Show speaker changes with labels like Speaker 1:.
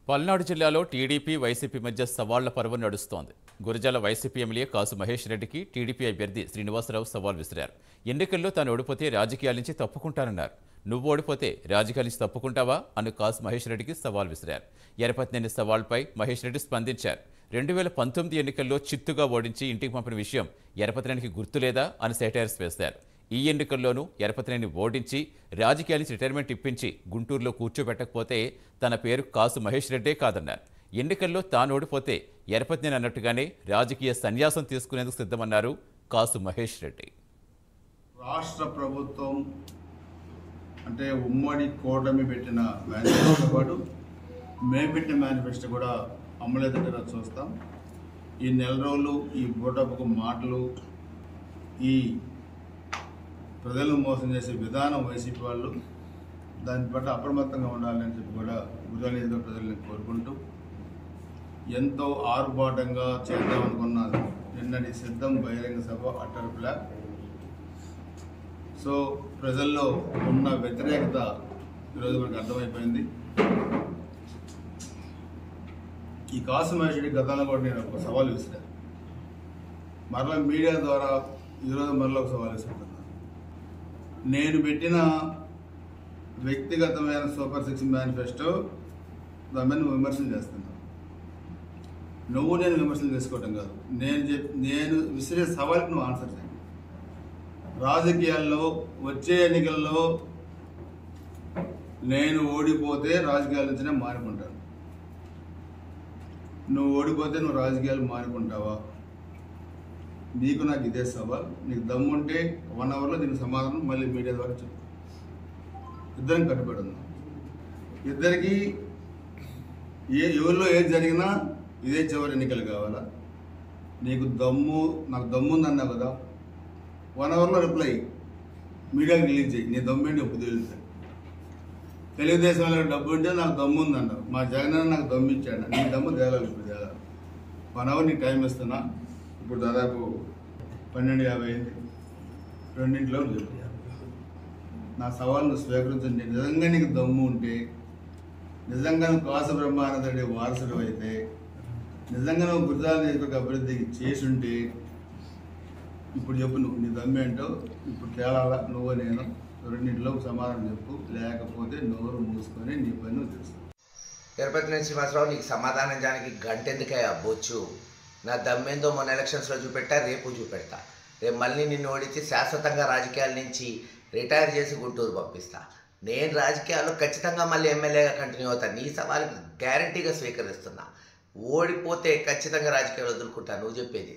Speaker 1: పల్నాడు జిల్లాలో TDP YCP మధ్య సవాళ్ల పర్వం నడుస్తోంది. గురజాల వైసీపీ ఎమ్మెల్యే కాసు మహేష్ రెడ్డికి టీడీపీ అభ్యర్థి శ్రీనివాసరావు సవాల్ విసిరారు. ఎన్నికల్లో తాను ఓడిపోతే రాజకీయాల నుంచి తప్పుకుంటానన్నారు. నువ్వు ఓడిపోతే రాజకీయాల నుంచి తప్పుకుంటావా అని కాసు మహేష్ రెడ్డికి సవాల్ విసిరారు. ఎరపతినేని సవాల్పై మహేష్ రెడ్డి స్పందించారు. 2019 ఎన్నికల్లో చిత్తుగా ఓడించి ఇంటికి పంపిన విషయం ఎరపతినేనికి గుర్తులేదా అని సెటైర్స్ వేశారు. ఈ ఎన్నికల్లోనూ ఎరపతినేని ఓడించి రాజకీయాల నుంచి రిటైర్మెంట్ ఇప్పించి గుంటూరులో కూర్చోబెట్టకపోతే తన పేరు కాసు మహేష్ రెడ్డే కాదన్నారు. ఎన్నికల్లో తాను ఓడిపోతే ఎరపతినేని అన్నట్టుగానే రాజకీయ సన్యాసం తీసుకునేందుకు సిద్ధమన్నారు కాసు మహేష్ రెడ్డి.
Speaker 2: రాష్ట్ర ప్రభుత్వం అంటే ఉమ్మడి కూటమి పెట్టిన మేనిఫెస్టో పాటు మేము పెట్టిన మేనిఫెస్టో కూడా అమలయ్యేటట్టుగా చూస్తాం. ఈ నెల రోజులు ఈ బోటపు మాటలు, ఈ ప్రజలను మోసం చేసే విధానం వైసీపీ వాళ్ళు దాని పట్ల అప్రమత్తంగా ఉండాలని చెప్పి కూడా గుజరాత్ ప్రజల్ని కోరుకుంటూ ఎంతో ఆర్భాటంగా చేద్దామనుకున్న నిన్నటి సిద్ధం బహిరంగ సభ అటర్ ఫ్లాప్. సో ప్రజల్లో ఉన్న వ్యతిరేకత ఈరోజు మనకు అర్థమైపోయింది. ఈ కాసు మహేష్ రెడ్డి గతంలో కూడా నేను ఒక సవాల్ విసిరాను. మరలా మీడియా ద్వారా ఈరోజు మరలా ఒక సవాల్ విసురుతున్నాను. నేను పెట్టిన వ్యక్తిగతమైన సూపర్ 6 మేనిఫెస్టో దాని మీద విమర్శలు చేస్తున్నాను. నువ్వు నేను విమర్శలు చేసుకోవటం కాదు, నేను విసిరే సవాల్కి నువ్వు ఆన్సర్ చేయండి. రాజకీయాల్లో వచ్చే ఎన్నికల్లో నేను ఓడిపోతే రాజకీయాల నుంచినే మానుకుంటాను. నువ్వు ఓడిపోతే నువ్వు రాజకీయాలు మానుకుంటావా? నీకు నాకు ఇదే సవాల్. నీకు దమ్ముంటే 1 అవర్లో దీనికి సమాధానం మళ్ళీ మీడియా ద్వారా చెప్పు. ఇద్దరం కట్టుబడి ఉన్నాం. ఇద్దరికి ఎవరిలో ఏది జరిగినా ఇదే చివరి ఎన్నికలు కావాలా? నీకు దమ్ము, నాకు దమ్ము ఉందన్నావు కదా, 1 అవర్లో రిప్లై మీడియాకి రిలీజ్ చేయి. నీ దమ్ము ఏంటి ఒప్పు తేలుతాయి. తెలుగుదేశం వాళ్ళకి డబ్బు ఉంటే నాకు దమ్ము ఉందన్నావు. మా జగన్ నాకు దమ్ము ఇచ్చాడు. నీ దమ్ము తేలాలి. ఇప్పుడు తేలాలి. 1 అవర్ నీకు టైం ఇస్తున్నా. ఇప్పుడు దాదాపు 12:50 అయింది. 2 చెప్పు. నా సవాల్ను స్వీకరించండి. నిజంగా నీకు దమ్ము ఉంటే, నిజంగా నువ్వు కాసు బ్రహ్మానంద రెడ్డి వారసుడు అయితే, నిజంగా నువ్వు గురజాల నియోజకవర్గ అభివృద్ధికి చేసి ఉంటే ఇప్పుడు చెప్పు. నువ్వు నీ దమ్ము ఏంటో ఇప్పుడు తేలాలా? నువ్వు నేను 2 సమాధానం చెప్పు. లేకపోతే నోరు మూసుకొని నీ పని నువ్వు తెలుసు.
Speaker 3: ఎరపతినేని శ్రీనివాసరావు, నీకు సమాధానం చేయడానికి గంటెందుకే అబ్బొచ్చు? నా దమ్మేందో మొన్న ఎలక్షన్స్లో చూపెట్టా, రేపు చూపెడతా. రేపు మళ్ళీ నిన్ను ఓడించి శాశ్వతంగా రాజకీయాల నుంచి రిటైర్ చేసి గుంటూరు పంపిస్తా. నేను రాజకీయాల్లో ఖచ్చితంగా మళ్ళీ ఎమ్మెల్యేగా కంటిన్యూ అవుతాను. నీ సవాల్కి గ్యారంటీగా స్వీకరిస్తున్నా. ఓడిపోతే ఖచ్చితంగా రాజకీయాలు వదులుకుంటా. నువ్వు చెప్పేది